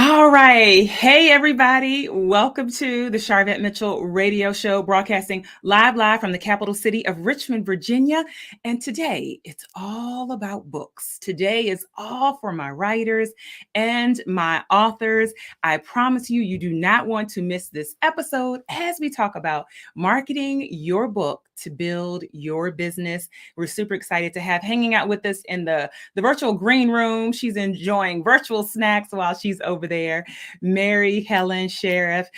All right. Hey, everybody. Welcome to the Sharvette Mitchell radio show, broadcasting live from the capital city of Richmond, Virginia. And today it's all about books. Today is all for my writers and my authors. I promise you, you do not want to miss this episode as we talk about marketing your book to build your business. We're super excited to have hanging out with us in the virtual green room. She's enjoying virtual snacks while she's over there. Mary Helen Sheriff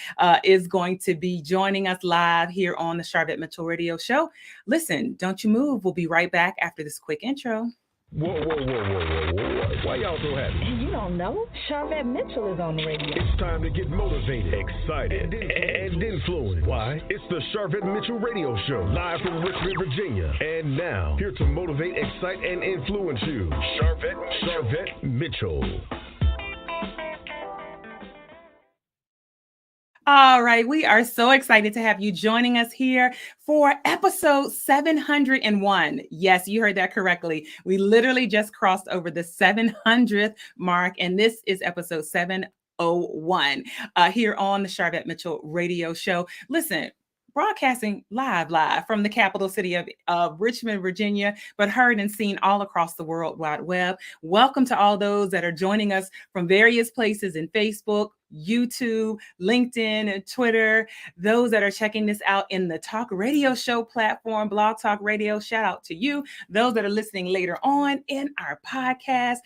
is going to be joining us live here on the Sharvette Mitchell radio show. Listen, don't you move. We'll be right back after this quick intro. Whoa. Why y'all so happy? You don't know? Sharvette Mitchell is on the radio. It's time to get motivated, excited, and influenced. Why? It's the Sharvette Mitchell Radio Show, live from Richmond, Virginia. And now, here to motivate, excite, and influence you, Sharvette Mitchell. All right, we are so excited to have you joining us here for episode 701. Yes, you heard that correctly. We literally just crossed over the 700th mark, and this is episode 701 here on the Sharvette Mitchell radio show. Listen, broadcasting live from the capital city of Richmond, Virginia, but heard and seen all across the World Wide Web. Welcome to all those that are joining us from various places in Facebook, YouTube, LinkedIn, and Twitter. Those that are checking this out in the talk radio show platform, Blog Talk Radio, shout out to you. Those that are listening later on in our podcast,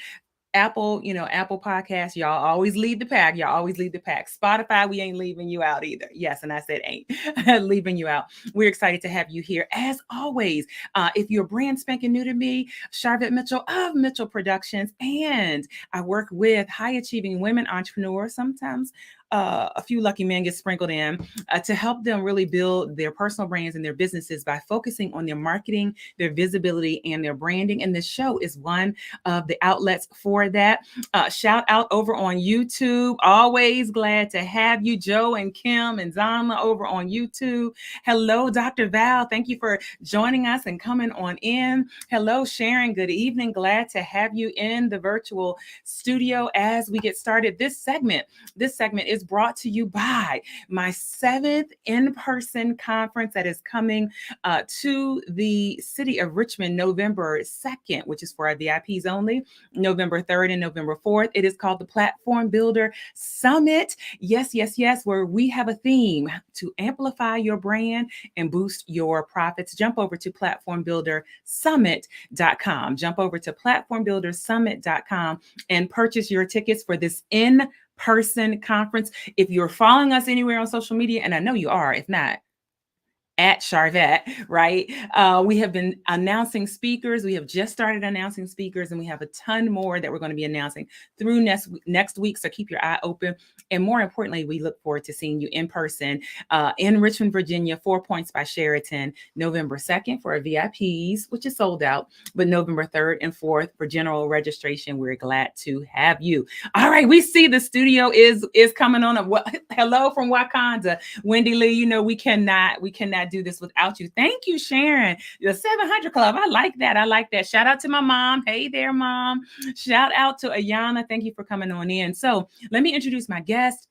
Apple Podcasts, y'all always lead the pack. Spotify, we ain't leaving you out either. Yes, and I said ain't leaving you out. We're excited to have you here as always. If you're brand spanking new to me, Sharvette Mitchell of Mitchell Productions, and I work with high achieving women entrepreneurs, sometimes a few lucky men get sprinkled in to help them really build their personal brands and their businesses by focusing on their marketing, their visibility, and their branding. And this show is one of the outlets for that. Shout out over on YouTube. Always glad to have you, Joe and Kim and Zama over on YouTube. Hello, Dr. Val. Thank you for joining us and coming on in. Hello, Sharon. Good evening. Glad to have you in the virtual studio as we get started. This segment is brought to you by my 7th in-person conference that is coming to the city of Richmond November 2nd, which is for our VIPs only, November 3rd and November 4th. It is called the Platform Builder Summit. Yes, where we have a theme to amplify your brand and boost your profits. Jump over to platformbuildersummit.com. Jump over to platformbuildersummit.com and purchase your tickets for this in-person conference. If you're following us anywhere on social media, and I know you are, if not, at Sharvette, right? We have been announcing speakers. We have just started announcing speakers, and we have a ton more that we're going to be announcing through next week. So keep your eye open. And more importantly, we look forward to seeing you in person in Richmond, Virginia, 4 Points by Sheraton, November 2nd for our VIPs, which is sold out, but November 3rd and 4th for general registration. We're glad to have you. All right, we see the studio is coming on. Hello from Wakanda. Wendy Lee, you know, we cannot do this without you. Thank you, Sharon. The 700 Club. I like that. Shout out to my mom. Hey there, Mom. Shout out to Ayana. Thank you for coming on in. So let me introduce my guest.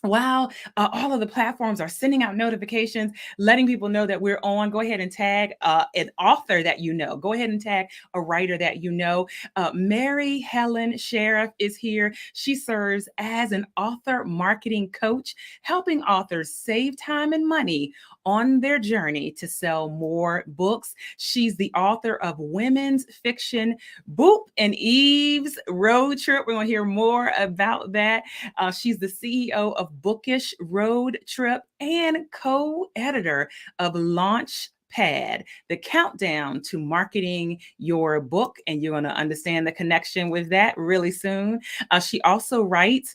While all of the platforms are sending out notifications, letting people know that we're on, go ahead and tag an author that you know. Go ahead and tag a writer that you know. Mary Helen Sheriff is here. She serves as an author marketing coach, helping authors save time and money on their journey to sell more books. She's the author of women's fiction, Boop and Eve's Road Trip. We're going to hear more about that. She's the CEO of Bookish Road Trip and co-editor of Launch Pad, the countdown to marketing your book, and you're going to understand the connection with that really soon. She also writes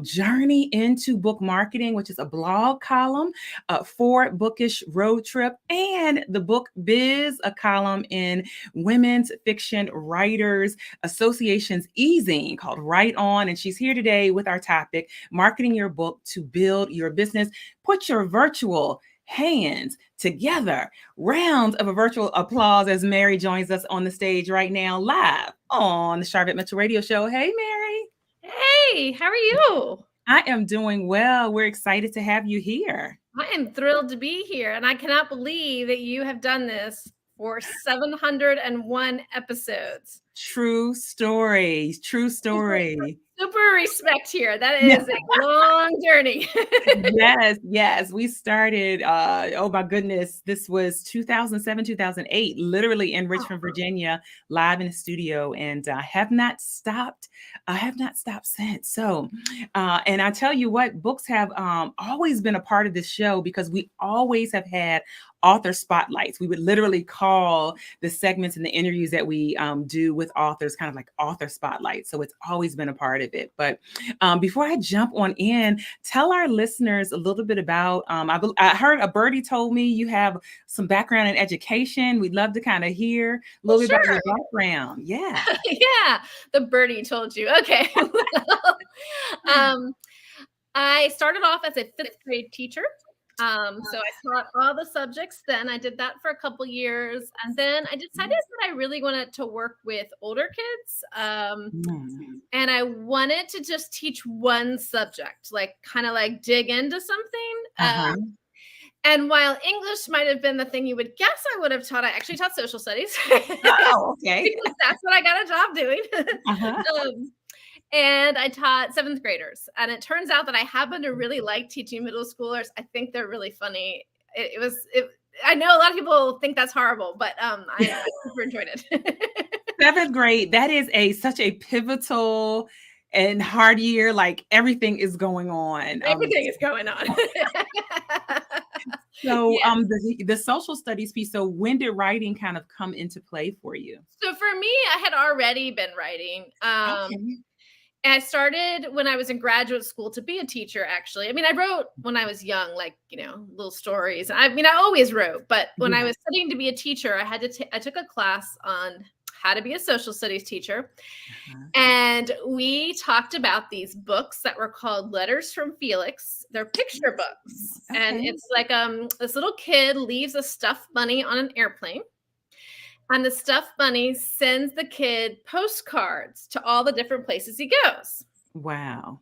Journey into Book Marketing, which is a blog column for Bookish Road Trip, and the Book Biz, a column in Women's Fiction Writers Association's e-zine called Write On. And she's here today with our topic, marketing your book to build your business. Put your virtual hands together. Round of a virtual applause as Mary joins us on the stage right now, live on the Sharvette Mitchell Radio Show. Hey, Mary. Hi, how are you? I am doing well. We're excited to have you here. I am thrilled to be here, and I cannot believe that you have done this for 701 episodes. True story. True story. Super respect here. That Yeah. is a long journey. Yes. We started, oh my goodness, this was 2007, 2008, literally in Richmond, Virginia, live in the studio, and I have not stopped. I have not stopped since. So, and I tell you what, books have always been a part of this show because we always have had author spotlights. We would literally call the segments and the interviews that we do with authors kind of like author spotlights. So it's always been a part of it. But before I jump on in, tell our listeners a little bit about, I heard a birdie told me you have some background in education. We'd love to kind of hear a little bit about your background. Yeah. Yeah, the birdie told you. Okay. I started off as a 5th grade teacher. So I taught all the subjects then. I did that for a couple years. And then I decided that I really wanted to work with older kids. And I wanted to just teach one subject, like kind of like dig into something. And while English might have been the thing you would guess I would have taught, I actually taught social studies. Oh, okay. Because that's what I got a job doing. And I taught 7th graders. And it turns out that I happen to really like teaching middle schoolers. I think they're really funny. I know a lot of people think that's horrible, but I super enjoyed it. 7th grade, that is such a pivotal and hard year. Like everything is going on. Everything is going on. So the social studies piece, so when did writing kind of come into play for you? So for me, I had already been writing. And I started when I was in graduate school to be a teacher, actually. I mean, I wrote when I was young, like, little stories. I mean, I always wrote, but when I was studying to be a teacher, I took a class on how to be a social studies teacher. And we talked about these books that were called Letters from Felix. They're picture books. Okay. And it's like this little kid leaves a stuffed bunny on an airplane. And the stuffed bunny sends the kid postcards to all the different places he goes. Wow.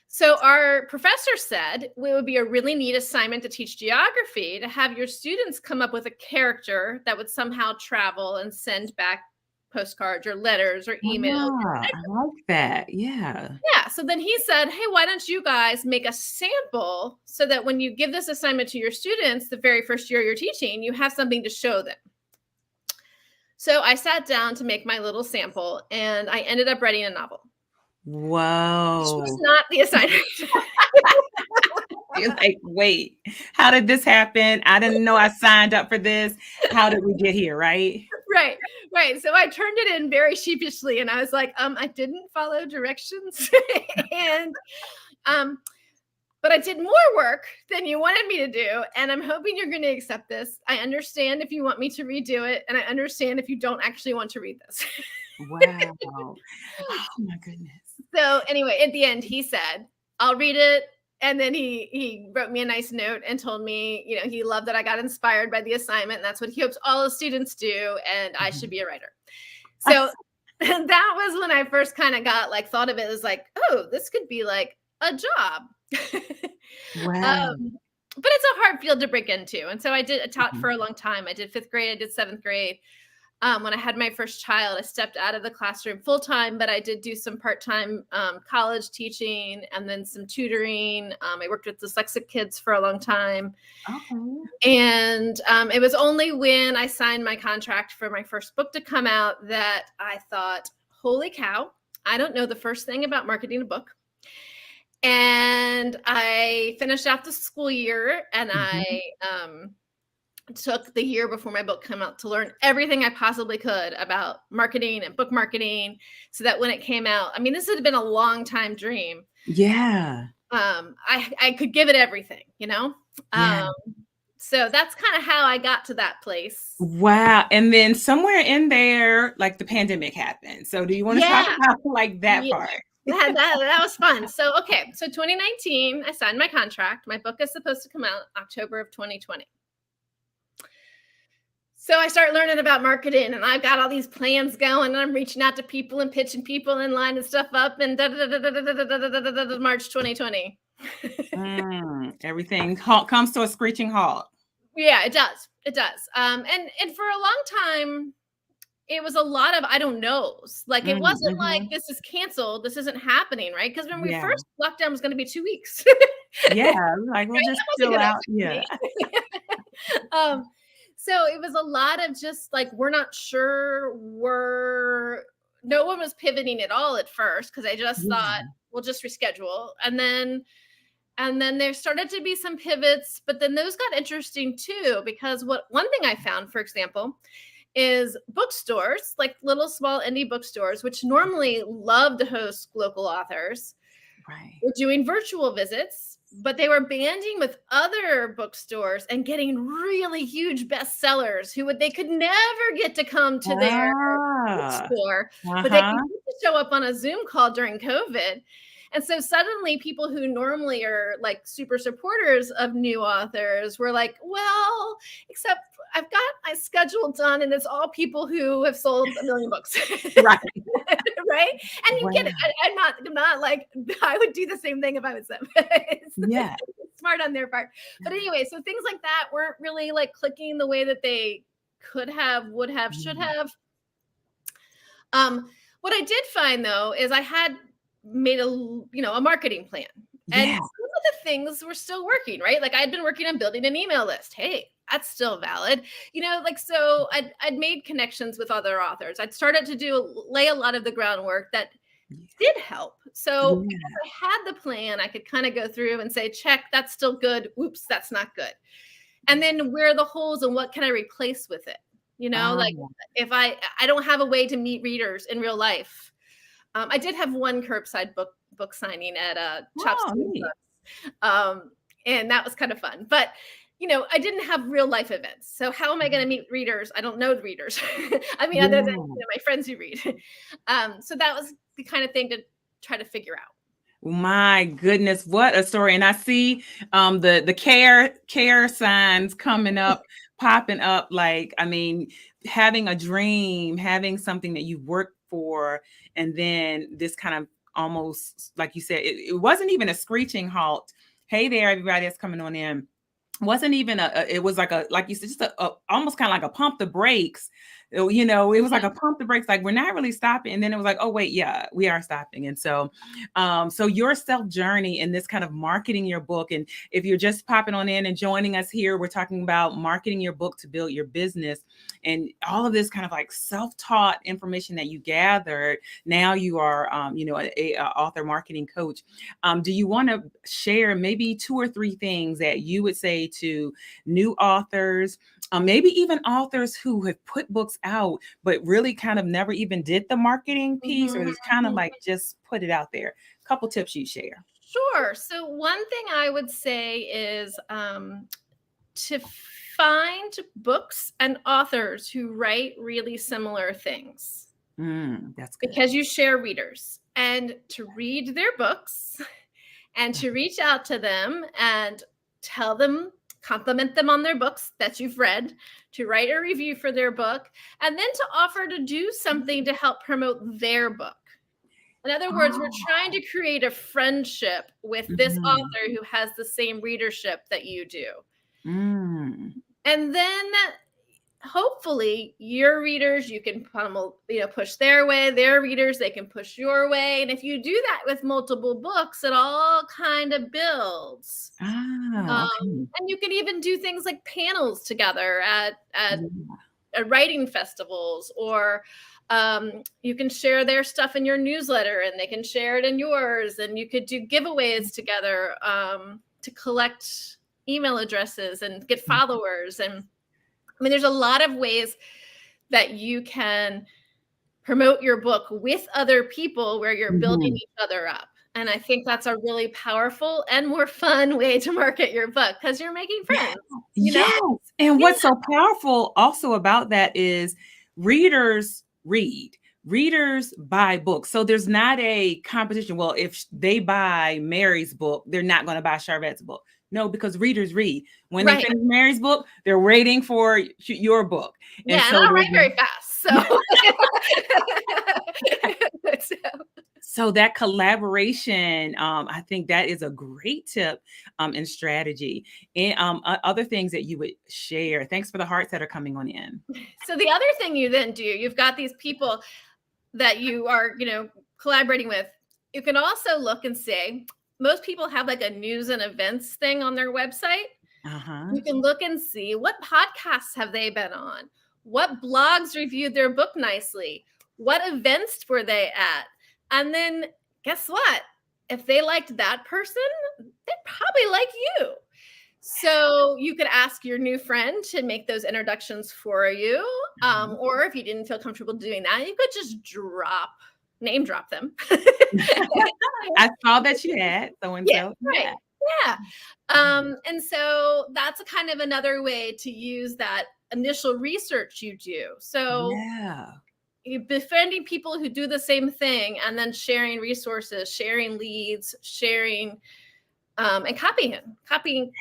So our professor said it would be a really neat assignment to teach geography, to have your students come up with a character that would somehow travel and send back postcards or letters or emails. I like that. Yeah. Yeah. So then he said, hey, why don't you guys make a sample so that when you give this assignment to your students the very first year you're teaching, you have something to show them. So I sat down to make my little sample, and I ended up writing a novel. Whoa. Which was not the assignment. You're like, wait, how did this happen? I didn't know I signed up for this. How did we get here, right? Right. So I turned it in very sheepishly, and I was like, I didn't follow directions. But I did more work than you wanted me to do, and I'm hoping you're going to accept this. I understand if you want me to redo it, and I understand if you don't actually want to read this. Wow. Oh, my goodness. So anyway, at the end, he said, I'll read it. And then he wrote me a nice note and told me, he loved that I got inspired by the assignment. And that's what he hopes all his students do, and I should be a writer. So that was when I first kind of got thought of it as oh, this could be like a job. Wow. But it's a hard field to break into. And so I taught for a long time. I did 5th grade. I did 7th grade. When I had my first child, I stepped out of the classroom full time, but I did do some part-time college teaching and then some tutoring. I worked with dyslexic kids for a long time. Okay. And it was only when I signed my contract for my first book to come out that I thought, holy cow, I don't know the first thing about marketing a book. And I finished out the school year, and I took the year before my book came out to learn everything I possibly could about marketing and book marketing, so that when it came out, I mean, this had been a long time dream. Yeah. I could give it everything, Yeah. So that's kind of how I got to that place. Wow. And then somewhere in there, the pandemic happened. So do you want to talk about that part? That was fun. So 2019, I signed my contract. My book is supposed to come out October of 2020. So I start learning about marketing, and I've got all these plans going, and I'm reaching out to people and pitching people in line and stuff up, and March 2020. Everything comes to a screeching halt. Yeah, it does. It does. And for a long time, it was a lot of I don't knows. Like it wasn't like this is canceled, this isn't happening, right? Because when we first lockdown was going to be 2 weeks. Yeah, like we'll just chill out. Yeah. So it was a lot of just like we're not sure. No one was pivoting at all at first because I just thought we'll just reschedule, and then there started to be some pivots, but then those got interesting too because one thing I found, for example, is bookstores, like little small indie bookstores, which normally love to host local authors, were doing virtual visits, but they were banding with other bookstores and getting really huge bestsellers they could never get to come to their bookstore, but they could show up on a Zoom call during COVID. And so suddenly people who normally are like super supporters of new authors were like, well, except I've got my schedule done and it's all people who have sold 1 million books. Right. Right. And you get it. I'm not like, I would do the same thing if I was them. Yeah. Smart on their part. But anyway, so things like that weren't really like clicking the way that they could have, would have, should have. What I did find though, is I had made a marketing plan, and some of the things were still working, right? Like I'd been working on building an email list. Hey, that's still valid, so I'd made connections with other authors. I'd started to lay a lot of the groundwork that did help. So if I had the plan, I could kind of go through and say, check, that's still good. Oops, that's not good. And then where are the holes and what can I replace with it? Like if I don't have a way to meet readers in real life. I did have one curbside book signing at Chopstick Books, and that was kind of fun. But I didn't have real life events. So how am I going to meet readers? I don't know the readers. I mean, other than my friends who read. So that was the kind of thing to try to figure out. My goodness, what a story! And I see the care signs coming up, popping up. Like, I mean, having a dream, having something that you worked for, and then this kind of almost, like you said, it wasn't even a screeching halt. Hey there, everybody that's coming on in. Wasn't even it was like you said, just a almost kind of like a pump the brakes. It was like a pump the brakes, like we're not really stopping. And then it was like, oh wait, yeah, we are stopping. And so your self journey in this kind of marketing your book. And if you're just popping on in and joining us here, we're talking about marketing your book to build your business, and all of this kind of like self-taught information that you gathered. Now you are, a author marketing coach. Do you want to share maybe 2 or 3 things that you would say to new authors, maybe even authors who have put books out, but really kind of never even did the marketing piece, or just kind of like just put it out there? A couple tips you share. Sure. So one thing I would say is to find books and authors who write really similar things. That's good. Because you share readers, and to read their books and to reach out to them and tell them, compliment them on their books that you've read, to write a review for their book, and then to offer to do something to help promote their book. In other words, we're trying to create a friendship with this author who has the same readership that you do. And then hopefully your readers, you can push their way, their readers, they can push your way. And if you do that with multiple books, it all kind of builds. And you can even do things like panels together at writing festivals, or you can share their stuff in your newsletter and they can share it in yours. And you could do giveaways together to collect email addresses and get followers. And I mean, there's a lot of ways that you can promote your book with other people where you're building each other up. And I think that's a really powerful and more fun way to market your book, because you're making friends. Yes. And what's so powerful also about that is readers read. Readers buy books. So there's not a competition. Well, if they buy Mary's book, they're not going to buy Sharvette's book. No, because readers read. When they Right. finish Mary's book, they're waiting for your book. Yeah, and I don't write very fast. So. So that collaboration, I think that is a great tip and strategy. And other things that you would share. Thanks for the hearts that are coming on in. So the other thing you then do, you've got these people that you are, collaborating with. You can also look and say, most people have like a news and events thing on their website. You can look and see what podcasts have they been on, what blogs reviewed their book nicely, what events were they at, and then guess what? If they liked that person, they probably like you. So you could ask your new friend to make those introductions for you, or if you didn't feel comfortable doing that, you could just name drop them. I saw that you had so and so. Right. Yeah. And so that's a kind of another way to use that initial research you do. So you're befriending people who do the same thing and then sharing resources, sharing leads, sharing and copying.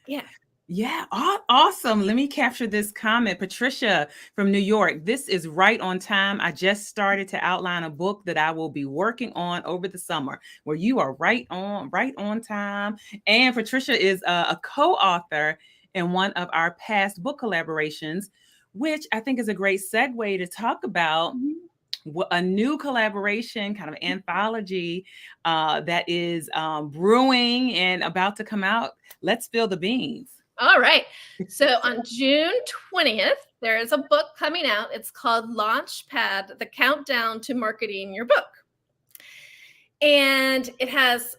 Yeah. Yeah. Awesome. Let me capture this comment. Patricia from New York. This is right on time. I just started to outline a book that I will be working on over the summer, where you are right on time. And Patricia is a co-author in one of our past book collaborations, which I think is a great segue to talk about a new collaboration, kind of anthology that is brewing and about to come out. Let's spill the beans. All right. So on June 20th, there is a book coming out. It's called Launchpad, The Countdown to Marketing Your Book. And it has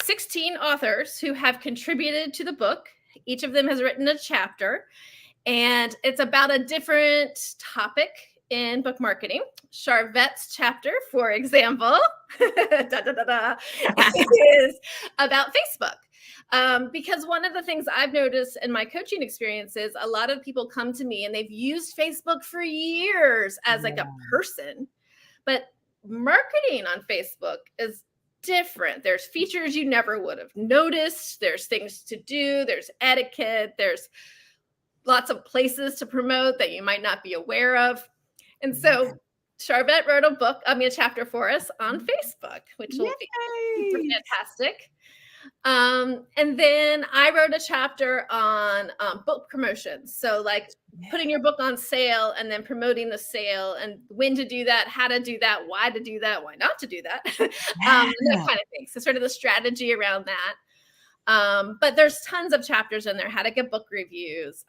16 authors who have contributed to the book. Each of them has written a chapter, and it's about a different topic in book marketing. Sharvette's chapter, for example, is about Facebook. Because one of the things I've noticed in my coaching experience is a lot of people come to me and they've used Facebook for years as like a person, but marketing on Facebook is different. There's features you never would have noticed. There's things to do. There's etiquette. There's lots of places to promote that you might not be aware of. And so Sharvette wrote a chapter for us on Facebook, which will be super fantastic. And then I wrote a chapter on book promotions. So like putting your book on sale and then promoting the sale and when to do that, how to do that, why to do that, why not to do that, that kind of thing. So sort of the strategy around that. But there's tons of chapters in there, how to get book reviews,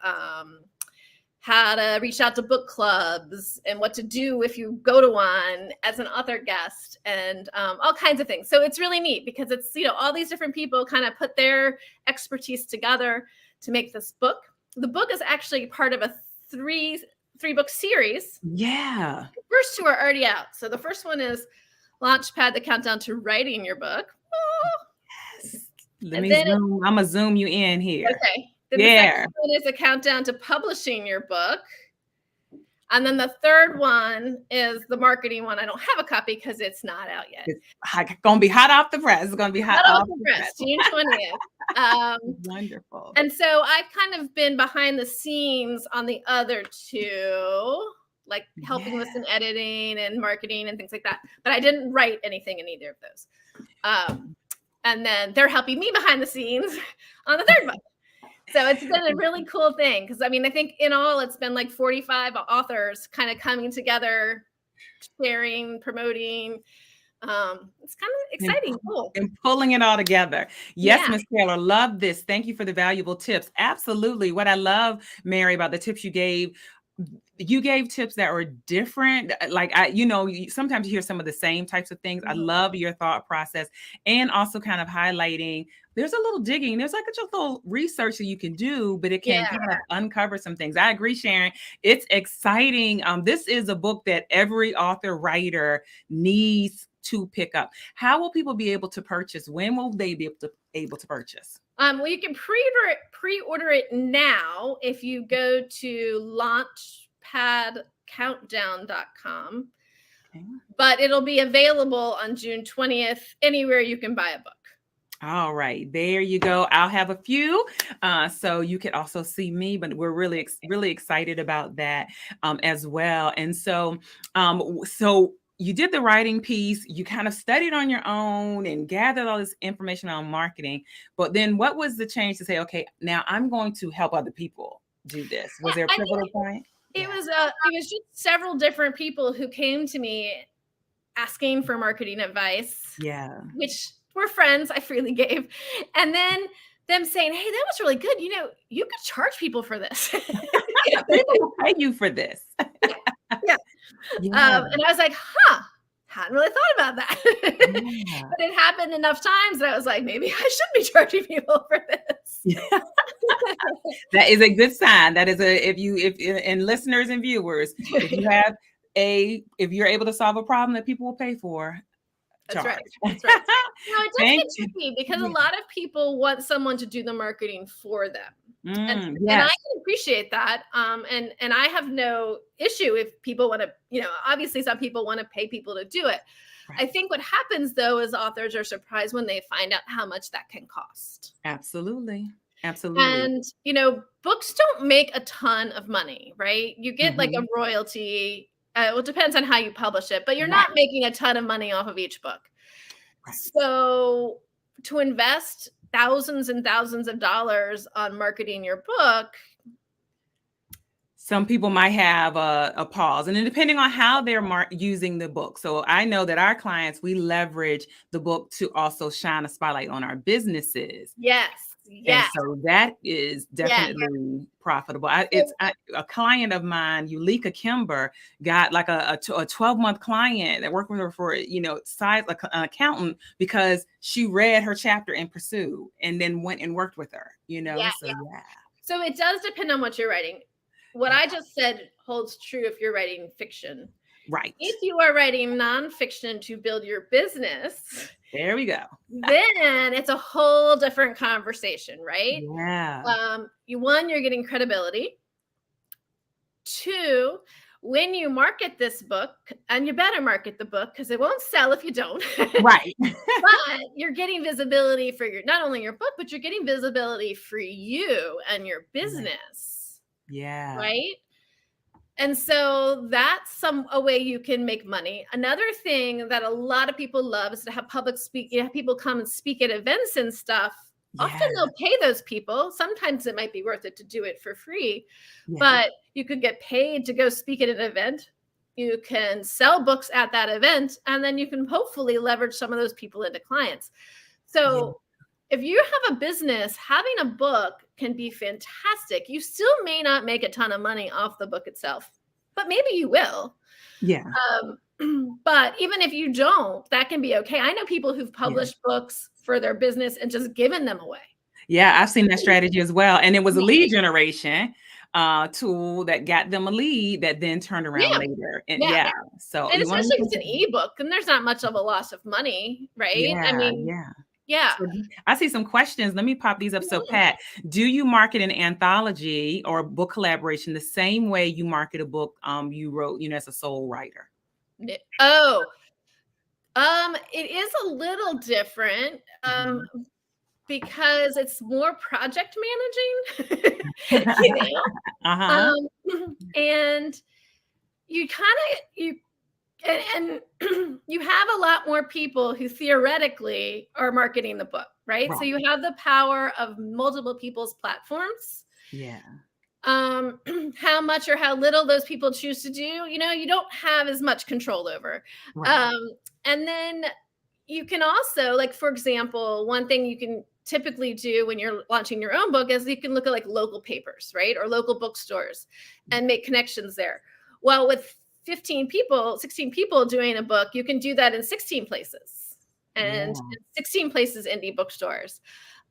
how to reach out to book clubs and what to do if you go to one as an author guest and all kinds of things. So it's really neat because it's, all these different people kind of put their expertise together to make this book. The book is actually part of a three book series. Yeah. The first two are already out. So the first one is Launchpad, The Countdown to Writing Your Book. Oh. Yes. I'm going to zoom you in here. Okay. Then the second one is a countdown to publishing your book. And then the third one is the marketing one. I don't have a copy because it's not out yet. It's going to be hot off the press. It's going to be hot off the press. June 20th. Wonderful. And so I've kind of been behind the scenes on the other two, like helping with some editing and marketing and things like that. But I didn't write anything in either of those. And then they're helping me behind the scenes on the third one. So it's been a really cool thing because, I think in all, it's been like 45 authors kind of coming together, sharing, promoting. It's kind of exciting. Cool. And pulling it all together. Yes, Ms. Taylor, love this. Thank you for the valuable tips. Absolutely. What I love, Mary, about the tips you gave tips that were different. Like sometimes you hear some of the same types of things. I love your thought process and also kind of highlighting there's a little digging. There's like just a little research that you can do, but it can kind of uncover some things. I agree, Sharon. It's exciting. This is a book that every author, writer needs to pick up. How will people be able to purchase? When will they be able to purchase? Well, you can pre-order it now if you go to launchpadcountdown.com. Okay. But it'll be available on June 20th anywhere you can buy a book. All right, there you go. I'll have a few, so you could also see me. But we're really excited about that as well. And so you did the writing piece. You kind of studied on your own and gathered all this information on marketing. But then, what was the change to say, okay, now I'm going to help other people do this? Was there a I think pivotal point? it was just several different people who came to me asking for marketing advice, Yeah. which were friends I freely gave. And then them saying, hey, that was really good. You know, you could charge people for this. People will pay you for this. Yeah. Yeah. And I was like, hadn't really thought about that. Yeah. But it happened enough times that I was like, maybe I should be charging people for this. That is a good sign. That is and listeners and viewers, if you're able to solve a problem that people will pay for, That's charge. right. That's right. No, it does Thank get tricky because a lot of people want someone to do the marketing for them. And I Yes. can appreciate that. And I have no issue if people want to, obviously some people want to pay people to do it. Right. I think what happens though is authors are surprised when they find out how much that can cost. Absolutely. Absolutely. And, books don't make a ton of money, right? You get like a royalty. Well, it depends on how you publish it, but you're not making a ton of money off of each book. Right. So to invest thousands and thousands of dollars on marketing your book, some people might have a pause, and then depending on how they're using the book. So I know that our clients, we leverage the book to also shine a spotlight on our businesses. Yes. And so that is definitely profitable. A client of mine, Ulika Kimber, got like a 12-month client that worked with her for, an accountant, because she read her chapter and pursued and then went and worked with her, So it does depend on what you're writing. What I just said holds true if you're writing fiction. Right. If you are writing nonfiction to build your business, there we go. Then it's a whole different conversation, right? Yeah. You're getting credibility. 2, when you market this book, and you better market the book because it won't sell if you don't. Right. But you're getting visibility for not only your book, but you're getting visibility for you and your business. Yeah. Right. And so that's a way you can make money. Another thing that a lot of people love is to have public speak. Have people come and speak at events and stuff. Yeah. Often they'll pay those people. Sometimes it might be worth it to do it for free, but you could get paid to go speak at an event. You can sell books at that event, and then you can hopefully leverage some of those people into clients. So if you have a business, having a book can be fantastic. You still may not make a ton of money off the book itself, but maybe you will. Yeah. But even if you don't, that can be okay. I know people who've published books for their business and just given them away. Yeah, I've seen that strategy as well. And it was a lead generation tool that got them a lead that then turned around later. And so and especially if it's an ebook, then there's not much of a loss of money, right? Yeah. So I see some questions. Let me pop these up. So Pat, do you market an anthology or book collaboration the same way you market a book you wrote, as a sole writer? Oh, it is a little different because it's more project managing, and you you have a lot more people who theoretically are marketing the book, right? So you have the power of multiple people's platforms. Yeah. How much or how little those people choose to do, you don't have as much control over. Right. And then you can also, like, for example, one thing you can typically do when you're launching your own book is you can look at like local papers, right? Or local bookstores and make connections there. Well, with 16 people doing a book, you can do that in 16 places and 16 places indie bookstores.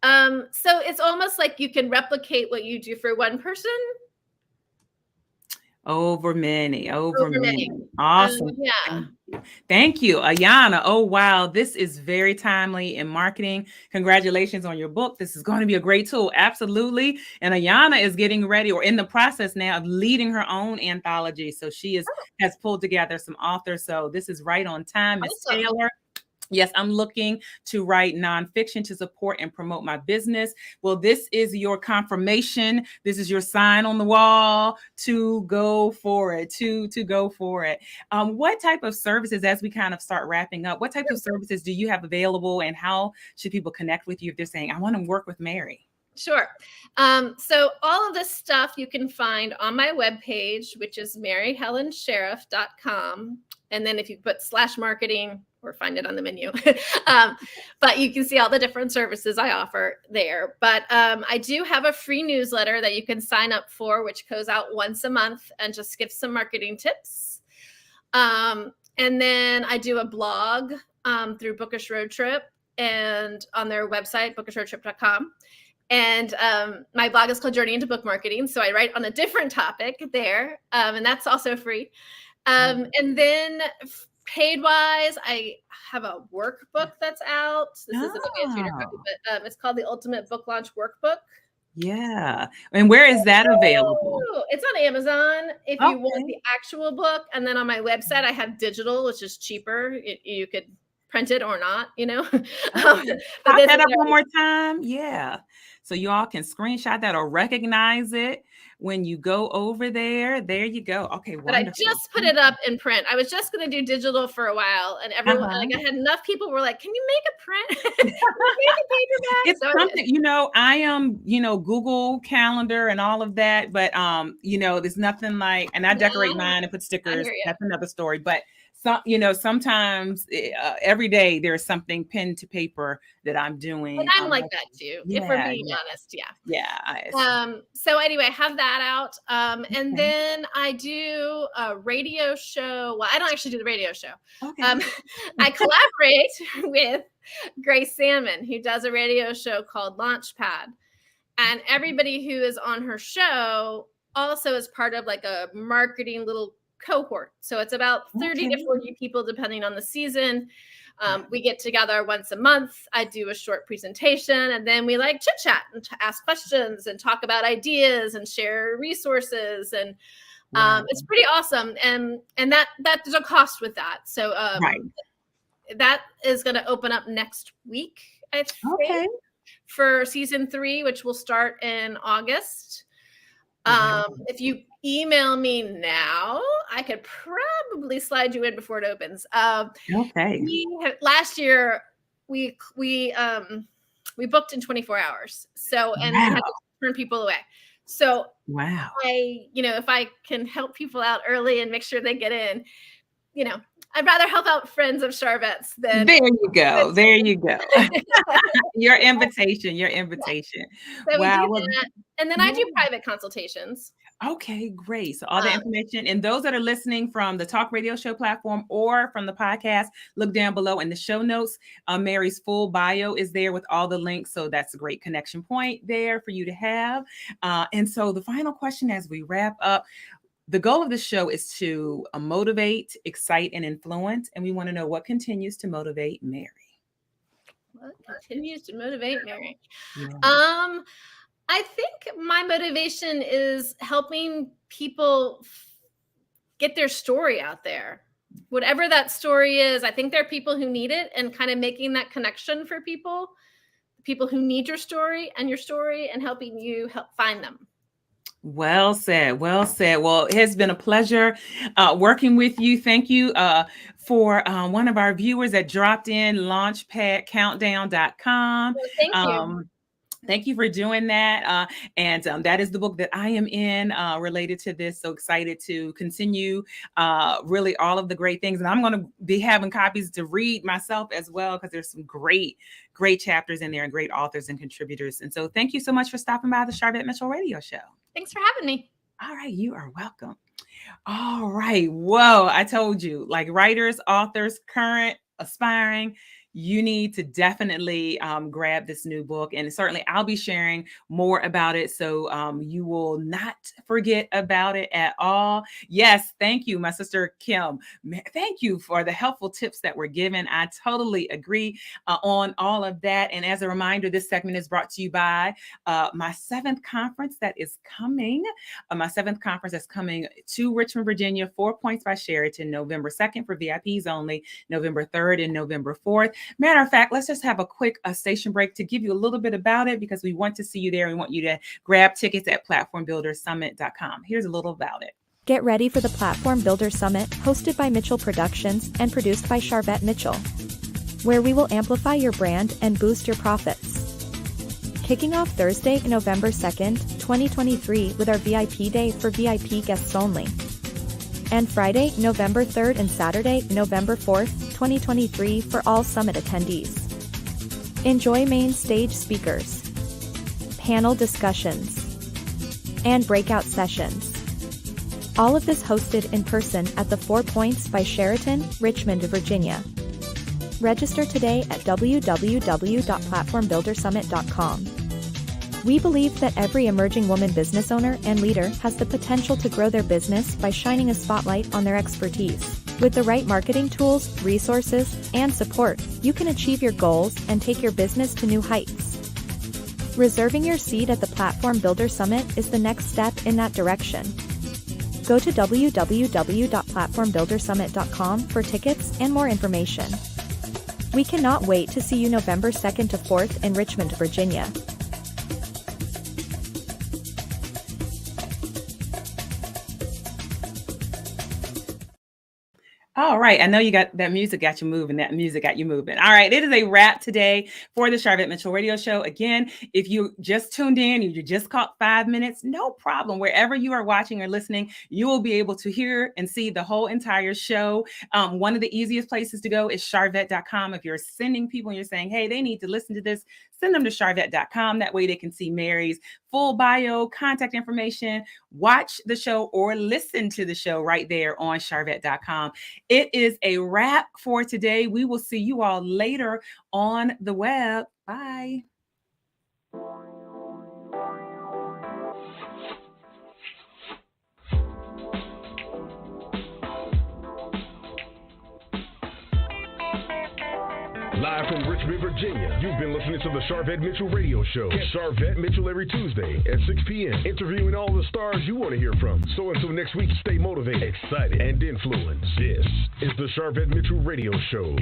So it's almost like you can replicate what you do for one person over many. Awesome. Thank you, Ayana. Oh, wow. This is very timely in marketing. Congratulations on your book. This is going to be a great tool. Absolutely. And Ayana is getting ready or in the process now of leading her own anthology. So she has pulled together some authors. So this is right on time. Miss Taylor, Yes, I'm looking to write nonfiction to support and promote my business. Well, this is your confirmation. This is your sign on the wall to go for it, to go for it. What type of services, as we kind of start wrapping up, what types of services do you have available, and how should people connect with you if they're saying, I want to work with Mary? Sure. So all of this stuff you can find on my webpage, which is maryhelensheriff.com. And then if you put /marketing, or find it on the menu, but you can see all the different services I offer there. But I do have a free newsletter that you can sign up for, which goes out once a month and just gives some marketing tips. And then I do a blog through Bookish Road Trip and on their website, bookishroadtrip.com. And my blog is called Journey into Book Marketing. So I write on a different topic there, and that's also free. And then paid wise, I have a workbook that's out. This is an advanced reader copy, but it's called the Ultimate Book Launch Workbook. Yeah. And where is that available? It's on Amazon if you want the actual book. And then on my website, I have digital, which is cheaper. You could print it or not, you know. Pop that up one more time. Yeah. So you all can screenshot that or recognize it when you go over there. There you go. Okay. But wonderful. I just put it up in print. I was just going to do digital for a while, and everyone, like, I had enough people were like, "Can you make a print? Can you make a paperback?" It's so something, you know. I am, Google Calendar and all of that, but there's nothing like. And I decorate mine and put stickers. That's another story, but. Sometimes every day there's something pen to paper that I'm doing. And I'm like that too, if we're being honest. Yeah. So anyway, I have that out. And then I do a radio show. Well, I don't actually do the radio show. Okay. I collaborate with Grace Salmon, who does a radio show called Launchpad. And everybody who is on her show also is part of like a marketing little cohort. So it's about 30 to 40 people, depending on the season. We get together once a month. I do a short presentation, and then we like chit chat and ask questions and talk about ideas and share resources. And it's pretty awesome. And that there's a cost with that. So that is going to open up next week, I think, for season 3, which will start in August. If you email me now, I could probably slide you in before it opens. Last year we booked in 24 hours. So, and we had to turn people away. So if I can help people out early and make sure they get in, I'd rather help out friends of Sharvette's than. There you go. There you go. Your invitation. So wow. We do that. And then I do private consultations. Okay, great. So all the information, and those that are listening from the talk radio show platform or from the podcast, look down below in the show notes. Mary's full bio is there with all the links. So that's a great connection point there for you to have. And so the final question as we wrap up, the goal of the show is to motivate, excite, and influence. And we want to know what continues to motivate Mary. What continues to motivate Mary? Yeah. I think my motivation is helping people get their story out there. Whatever that story is, I think there are people who need it, and kind of making that connection for people who need your story, and helping you help find them. Well said. Well said. Well, it has been a pleasure working with you. Thank you for one of our viewers that dropped in, launchpadcountdown.com. Well, thank you. Thank you for doing that. And that is the book that I am in related to this. So excited to continue really all of the great things. And I'm going to be having copies to read myself as well, because there's some great chapters in there and great authors and contributors. And so thank you so much for stopping by the Sharvette Mitchell Radio Show. Thanks for having me. All right. You are welcome. All right. Whoa. I told you, like writers, authors, current, aspiring, you need to definitely grab this new book. And certainly I'll be sharing more about it. So you will not forget about it at all. Yes. Thank you, my sister Kim. Thank you for the helpful tips that were given. I totally agree on all of that. And as a reminder, this segment is brought to you by my 7th conference that is coming. My 7th conference that's coming to Richmond, Virginia, 4 Points by Sheraton, November 2nd for VIPs only, November 3rd and November 4th. Matter of fact, let's just have a quick station break to give you a little bit about it because we want to see you there. We want you to grab tickets at platformbuildersummit.com. Here's a little about it. Get ready for the Platform Builder Summit, hosted by Mitchell Productions and produced by Sharvette Mitchell, where we will amplify your brand and boost your profits. Kicking off Thursday, November 2nd, 2023 with our VIP day for VIP guests only. And Friday, November 3rd and Saturday, November 4th, 2023 for all summit attendees. Enjoy main stage speakers, panel discussions, and breakout sessions. All of this hosted in person at the 4 Points by Sheraton, Richmond, Virginia. Register today at www.platformbuildersummit.com. We believe that every emerging woman business owner and leader has the potential to grow their business by shining a spotlight on their expertise. With the right marketing tools, resources, and support, you can achieve your goals and take your business to new heights. Reserving your seat at the Platform Builder Summit is the next step in that direction. Go to www.platformbuildersummit.com for tickets and more information. We cannot wait to see you November 2nd to 4th in Richmond, Virginia. All right. I know you got that music got you moving. That music got you moving. All right. It is a wrap today for the Sharvette Mitchell Radio Show. Again, if you just tuned in, you just caught 5 minutes, no problem. Wherever you are watching or listening, you will be able to hear and see the whole entire show. One of the easiest places to go is Sharvette.com. If you're sending people and you're saying, hey, they need to listen to this, send them to Sharvette.com. That way they can see Mary's full bio, contact information, watch the show or listen to the show right there on Sharvette.com. It is a wrap for today. We will see you all later on the web. Bye. Live from Richmond, Virginia, you've been listening to the Sharvette Mitchell Radio Show. Get Sharvette Mitchell every Tuesday at 6 p.m., interviewing all the stars you want to hear from. So until next week, stay motivated, excited, and influenced. This is the Sharvette Mitchell Radio Show.